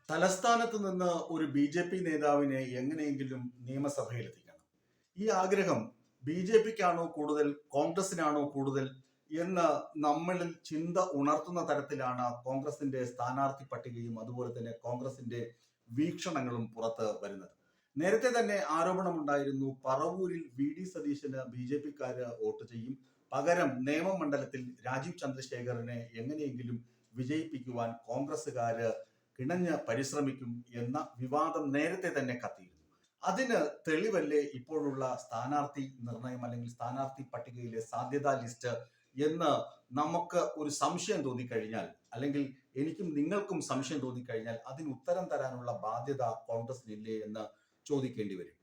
തലസ്ഥാനത്ത് നിന്ന് ഒരു ബി.ജെ.പി. നേതാവിനെ എങ്ങനെയെങ്കിലും നിയമസഭയിലെത്തിക്കണം. ഈ ആഗ്രഹം ബി.ജെ.പിക്കാണോ കൂടുതൽ, കോൺഗ്രസിനാണോ കൂടുതൽ എന്ന് നമ്മളിൽ ചിന്ത ഉണർത്തുന്ന തരത്തിലാണ് കോൺഗ്രസിന്റെ സ്ഥാനാർത്ഥി പട്ടികയും അതുപോലെ തന്നെ കോൺഗ്രസിന്റെ വീക്ഷണങ്ങളും പുറത്ത് വരുന്നത്. നേരത്തെ തന്നെ ആരോപണമുണ്ടായിരുന്നു, പറവൂരിൽ വി.ഡി. സതീശന് ബി.ജെ.പിക്കാര് വോട്ട് ചെയ്യും, പകരം നേമമണ്ഡലത്തിൽ രാജീവ് ചന്ദ്രശേഖരനെ എങ്ങനെയെങ്കിലും വിജയിപ്പിക്കുവാൻ കോൺഗ്രസുകാര് കിണഞ്ഞ് പരിശ്രമിക്കും എന്ന വിവാദം നേരത്തെ തന്നെ കത്തിയിരുന്നു. അതിന് തെളിവല്ലേ ഇപ്പോഴുള്ള സ്ഥാനാർത്ഥി നിർണയം അല്ലെങ്കിൽ സ്ഥാനാർത്ഥി പട്ടികയിലെ സാധ്യതാ ലിസ്റ്റ് എന്ന് നമുക്ക് ഒരു സംശയം തോന്നിക്കഴിഞ്ഞാൽ, അല്ലെങ്കിൽ എനിക്കും നിങ്ങൾക്കും സംശയം തോന്നിക്കഴിഞ്ഞാൽ അതിന് ഉത്തരം തരാനുള്ള ബാധ്യത കോൺഗ്രസിനില്ലേ എന്ന് ചോദിക്കേണ്ടി വരും.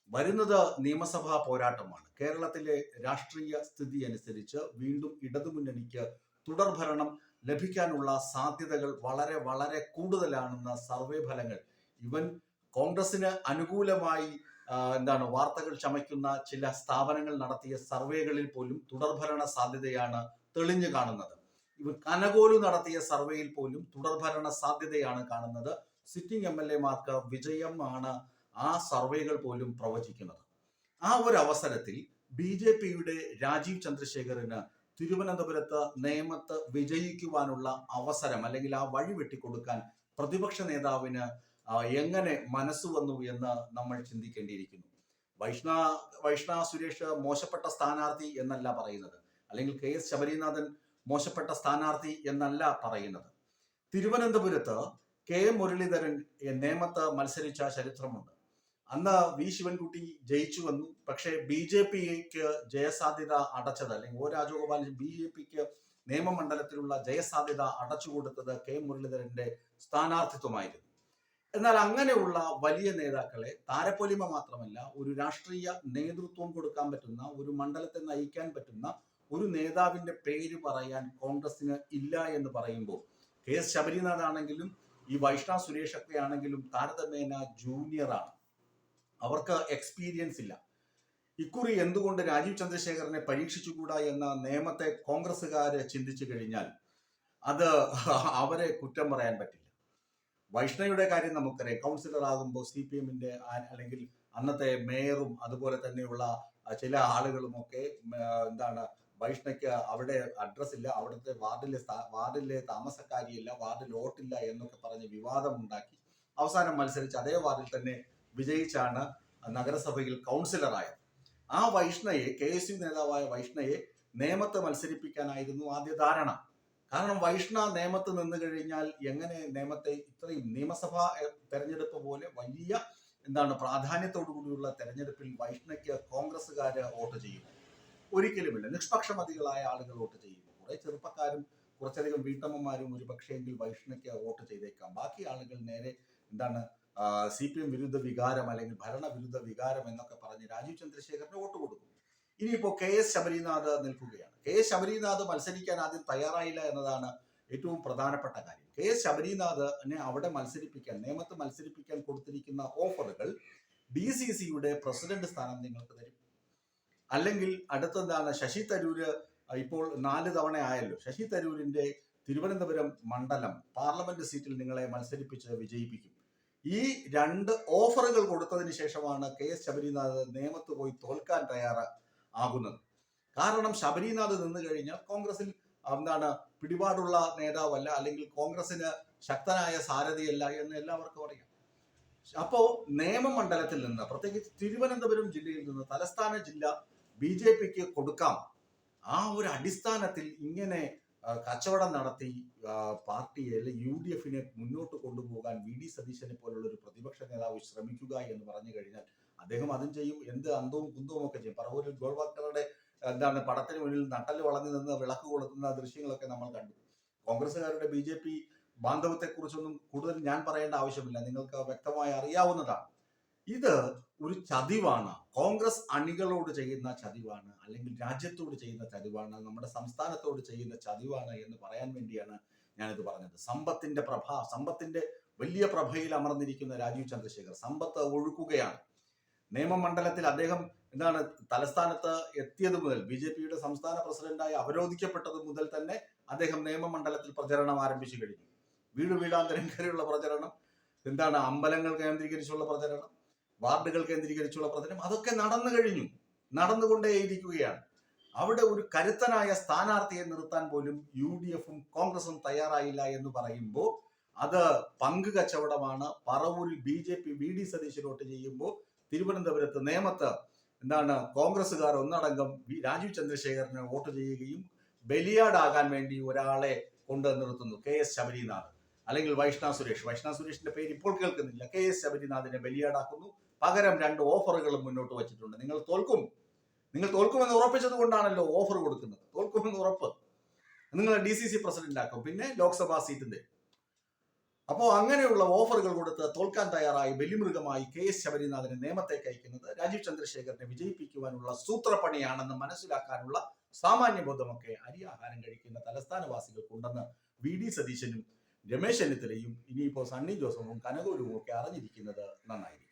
വരുന്നത് നിയമസഭാ പോരാട്ടമാണ്. കേരളത്തിലെ രാഷ്ട്രീയ സ്ഥിതി അനുസരിച്ച് വീണ്ടും ഇടതുമുന്നണിക്ക് തുടർഭരണം ലഭിക്കാനുള്ള സാധ്യതകൾ വളരെ വളരെ കൂടുതലാണെന്ന സർവേ ഫലങ്ങൾ, ഇവൻ കോൺഗ്രസിന് അനുകൂലമായി വാർത്തകൾ ചമയ്ക്കുന്ന ചില സ്ഥാപനങ്ങൾ നടത്തിയ സർവേകളിൽ പോലും തുടർഭരണ സാധ്യതയാണ് തെളിഞ്ഞു കാണുന്നത്. ഇവൻ കനകോലു നടത്തിയ സർവേയിൽ പോലും തുടർഭരണ സാധ്യതയാണ് കാണുന്നത്. സിറ്റിംഗ് MLA-മാർക്ക് വിജയമാണ് ആ സർവേകൾ പോലും പ്രവചിക്കുന്നത്. ആ ഒരു അവസരത്തിൽ ബി.ജെ.പിയുടെ രാജീവ് ചന്ദ്രശേഖരന് തിരുവനന്തപുരത്ത് നേമത്ത് വിജയിക്കുവാനുള്ള അവസരം അല്ലെങ്കിൽ ആ വഴി വെട്ടിക്കൊടുക്കാൻ പ്രതിപക്ഷ നേതാവിന് എങ്ങനെ മനസ്സ് വന്നു എന്ന് നമ്മൾ ചിന്തിക്കേണ്ടിയിരിക്കുന്നു. വൈഷ്ണ സുരേഷ് മോശപ്പെട്ട സ്ഥാനാർത്ഥി എന്നല്ല പറയുന്നത്, അല്ലെങ്കിൽ KS ശബരീനാഥൻ മോശപ്പെട്ട സ്ഥാനാർത്ഥി എന്നല്ല പറയുന്നത്. തിരുവനന്തപുരത്ത് KM മുരളീധരൻ നേമത്ത് മത്സരിച്ച ചരിത്രമുണ്ട്. അന്ന് വി ശിവൻകുട്ടി ജയിച്ചു വന്നു. പക്ഷേ ബി.ജെ.പിക്ക് ജയസാധ്യത അടച്ചത്, അല്ലെങ്കിൽ ഒ രാജഗോപാൽ ബി.ജെ.പിക്ക് നിയമമണ്ഡലത്തിലുള്ള ജയസാധ്യത അടച്ചുകൊടുത്തത് KM മുരളീധരന്റെ സ്ഥാനാർത്ഥിത്വമായിരുന്നു. എന്നാൽ അങ്ങനെയുള്ള വലിയ നേതാക്കളെ താരപ്പൊലിമ മാത്രമല്ല, ഒരു രാഷ്ട്രീയ നേതൃത്വം കൊടുക്കാൻ പറ്റുന്ന, ഒരു മണ്ഡലത്തെ നയിക്കാൻ പറ്റുന്ന ഒരു നേതാവിന്റെ പേര് പറയാൻ കോൺഗ്രസിന് ഇല്ല എന്ന് പറയുമ്പോൾ, KS ശബരിനാഥ് ആണെങ്കിലും ഈ വൈഷ്ണ സുരേഷ് ഒക്കെ ആണെങ്കിലും താരതമ്യേന ജൂനിയറാണ്. അവർക്ക് എക്സ്പീരിയൻസ് ഇല്ല. ഇക്കുറി എന്തുകൊണ്ട് രാജീവ് ചന്ദ്രശേഖരനെ പരീക്ഷിച്ചുകൂടാ എന്ന നേമത്തെ കോൺഗ്രസ്സുകാര് ചിന്തിച്ചു കഴിഞ്ഞാൽ അത് അവരെ കുറ്റം പറയാൻ പറ്റില്ല. വൈഷ്ണയുടെ കാര്യം നമുക്കറിയാം. കൗൺസിലർ ആകുമ്പോൾ CPM-ന്റെ അല്ലെങ്കിൽ അന്നത്തെ മേയറും അതുപോലെ തന്നെയുള്ള ചില ആളുകളും ഒക്കെ വൈഷ്ണയ്ക്ക് അവിടെ അഡ്രസ് ഇല്ല, അവിടുത്തെ വാർഡിലെ താമസക്കാരിയില്ല, വാർഡിൽ വോട്ടില്ല എന്നൊക്കെ പറഞ്ഞ് വിവാദം ഉണ്ടാക്കി അവസാനം മത്സരിച്ച് അതേ വാർഡിൽ തന്നെ വിജയിച്ചാണ് നഗരസഭയിൽ കൗൺസിലറായത്. ആ വൈഷ്ണയെ, KSU നേതാവായ വൈഷ്ണയെ നേമത്ത് മത്സരിപ്പിക്കാനായിരുന്നു ആദ്യ ധാരണ. കാരണം വൈഷ്ണ നേമത്ത് നിന്ന് കഴിഞ്ഞാൽ എങ്ങനെ നേമത്തെ ഇത്രയും നിയമസഭാ തെരഞ്ഞെടുപ്പ് പോലെ വലിയ പ്രാധാന്യത്തോടു കൂടിയുള്ള തെരഞ്ഞെടുപ്പിൽ വൈഷ്ണയ്ക്ക് കോൺഗ്രസ്സുകാര് വോട്ട് ചെയ്യും? ഒരിക്കലുമില്ല. നിഷ്പക്ഷമതികളായ ആളുകൾ വോട്ട് ചെയ്യും. കുറെ ചെറുപ്പക്കാരും കുറച്ചധികം വീട്ടമ്മമാരും ഒരു പക്ഷേങ്കിൽ വൈഷ്ണയ്ക്ക് വോട്ട് ചെയ്തേക്കാം. ബാക്കി ആളുകൾ നേരെ CPM വിരുദ്ധ വികാരം അല്ലെങ്കിൽ ഭരണവിരുദ്ധ വികാരം എന്നൊക്കെ പറഞ്ഞ് രാജീവ് ചന്ദ്രശേഖരന് വോട്ട് കൊടുക്കും. ഇനിയിപ്പോ KS ശബരിനാഥ് നിൽക്കുകയാണ്. KS ശബരിനാഥ് മത്സരിക്കാൻ ആദ്യം തയ്യാറായില്ല എന്നതാണ് ഏറ്റവും പ്രധാനപ്പെട്ട കാര്യം. KS ശബരിനാഥിനെ അവിടെ മത്സരിപ്പിക്കാൻ, നേമത്ത് മത്സരിപ്പിക്കാൻ കൊടുത്തിരിക്കുന്ന ഓഫറുകൾ DCCയുടെ പ്രസിഡന്റ് സ്ഥാനം നിങ്ങൾക്ക് തരും, അല്ലെങ്കിൽ ശശി തരൂര് ഇപ്പോൾ 4 തവണ ആയല്ലോ. ശശി തരൂരിന്റെ തിരുവനന്തപുരം മണ്ഡലം പാർലമെന്റ് സീറ്റിൽ നിങ്ങളെ മത്സരിപ്പിച്ച് വിജയിപ്പിക്കും. ഈ 2 ഓഫറുകൾ കൊടുത്തതിന് ശേഷമാണ് KS ശബരിനാഥ് നേമത്ത് പോയി തോൽക്കാൻ തയ്യാറാകുന്നത്. കാരണം ശബരിനാഥ് നിന്ന് കഴിഞ്ഞാൽ കോൺഗ്രസിൽ പിടിപാടുള്ള നേതാവല്ല, അല്ലെങ്കിൽ കോൺഗ്രസിന് ശക്തനായ സാരഥിയല്ല എന്ന് എല്ലാവർക്കും അറിയാം. അപ്പോ നേമമണ്ഡലത്തിൽ നിന്ന്, പ്രത്യേകിച്ച് തിരുവനന്തപുരം ജില്ലയിൽ നിന്ന് തലസ്ഥാന ജില്ല ബി.ജെ.പിക്ക് കൊടുക്കാം. ആ ഒരു അടിസ്ഥാനത്തിൽ ഇങ്ങനെ കച്ചവടം നടത്തി പാർട്ടിയെ UDF-നെ മുന്നോട്ട് കൊണ്ടുപോകാൻ വി.ഡി. സതീശനെ പോലുള്ള ഒരു പ്രതിപക്ഷ നേതാവ് ശ്രമിക്കുക എന്ന് പറഞ്ഞു കഴിഞ്ഞാൽ അദ്ദേഹം അതും ചെയ്യും. എന്ത് അന്തവും കുന്തവും ഒക്കെ ചെയ്യും. പറവൂരിൽ ഗോൾവാക്കറുടെ പടത്തിന് മുന്നിൽ നട്ടല് വളഞ്ഞു നിന്ന് വിളക്ക് കൊളുത്തുന്ന ദൃശ്യങ്ങളൊക്കെ നമ്മൾ കണ്ടു. കോൺഗ്രസ്സുകാരുടെ BJP ബാന്ധവത്തെ കുറിച്ചൊന്നും കൂടുതൽ ഞാൻ പറയേണ്ട ആവശ്യമില്ല, നിങ്ങൾക്ക് വ്യക്തമായി അറിയാവുന്നതാണ്. ഇത് ഒരു ചതിവാണ്, കോൺഗ്രസ് അണികളോട് ചെയ്യുന്ന ചതിവാണ്, അല്ലെങ്കിൽ രാജ്യത്തോട് ചെയ്യുന്ന ചതിവാണ്, നമ്മുടെ സംസ്ഥാനത്തോട് ചെയ്യുന്ന ചതിവാണ് എന്ന് പറയാൻ വേണ്ടിയാണ് ഞാനിത് പറഞ്ഞത്. സമ്പത്തിന്റെ വലിയ പ്രഭയിൽ അമർന്നിരിക്കുന്ന രാജീവ് ചന്ദ്രശേഖർ സമ്പത്ത് ഒഴുക്കുകയാണ്. നിയമമണ്ഡലത്തിൽ അദ്ദേഹം തലസ്ഥാനത്ത് എത്തിയത് മുതൽ, BJPയുടെ സംസ്ഥാന പ്രസിഡന്റായി അവരോധിക്കപ്പെട്ടത് മുതൽ തന്നെ അദ്ദേഹം നിയമമണ്ഡലത്തിൽ പ്രചരണം ആരംഭിച്ചു കഴിഞ്ഞു. വീട് വീടാന്തരം കയറിയുള്ള പ്രചരണം, എന്താണ് അമ്പലങ്ങൾ കേന്ദ്രീകരിച്ചുള്ള പ്രചരണം, വാർഡുകൾ കേന്ദ്രീകരിച്ചുള്ള പ്രചരണം, അതൊക്കെ നടന്നു കഴിഞ്ഞു, നടന്നുകൊണ്ടേയിരിക്കുകയാണ്. അവിടെ ഒരു കരുത്തനായ സ്ഥാനാർത്ഥിയെ നിർത്താൻ പോലും UDF-ഉം കോൺഗ്രസും തയ്യാറായില്ല എന്ന് പറയുമ്പോൾ അത് പങ്ക് കച്ചവടമാണ്. പറവൂരിൽ BJP VD സതീശൻ വോട്ട് ചെയ്യുമ്പോൾ തിരുവനന്തപുരത്ത് നേമത്ത് കോൺഗ്രസുകാർ ഒന്നടങ്കം രാജീവ് ചന്ദ്രശേഖരന് വോട്ട് ചെയ്യുകയും ബലിയാടാകാൻ വേണ്ടി ഒരാളെ കൊണ്ട് നിർത്തുന്നു, KS ശബരിനാഥ് അല്ലെങ്കിൽ വൈഷ്ണവ് സുരേഷിന്റെ പേര് ഇപ്പോൾ കേൾക്കുന്നില്ല. KS ശബരിനാഥിനെ ബലിയാടാക്കുന്നു. പകരം 2 ഓഫറുകളും മുന്നോട്ട് വച്ചിട്ടുണ്ട്. നിങ്ങൾ തോൽക്കുമെന്ന് ഉറപ്പിച്ചത് കൊണ്ടാണല്ലോ ഓഫർ കൊടുക്കുന്നത്. തോൽക്കുമെന്ന് ഉറപ്പ്, നിങ്ങൾ DCC പ്രസിഡന്റ് ആക്കും, പിന്നെ ലോക്സഭാ സീറ്റിന്റെ. അപ്പോൾ അങ്ങനെയുള്ള ഓഫറുകൾ കൊടുത്ത് തോൽക്കാൻ തയ്യാറായി ബലിമൃഗമായി KS ശബരിനാഥിനെ നിയമത്തേക്ക് അയക്കുന്നത് രാജീവ് ചന്ദ്രശേഖരനെ വിജയിപ്പിക്കുവാനുള്ള സൂത്രപ്പണിയാണെന്ന് മനസ്സിലാക്കാനുള്ള സാമാന്യബോധമൊക്കെ അരിയാഹാരം കഴിക്കുന്ന തലസ്ഥാനവാസികൾക്കുണ്ടെന്ന് VD സതീശനും രമേശ് ചെന്നിത്തലയും ഇനിയിപ്പോ സണ്ണി ജോസഫും കനകൂരുവും ഒക്കെ അറിഞ്ഞിരിക്കുന്നത് നന്നായിരിക്കും.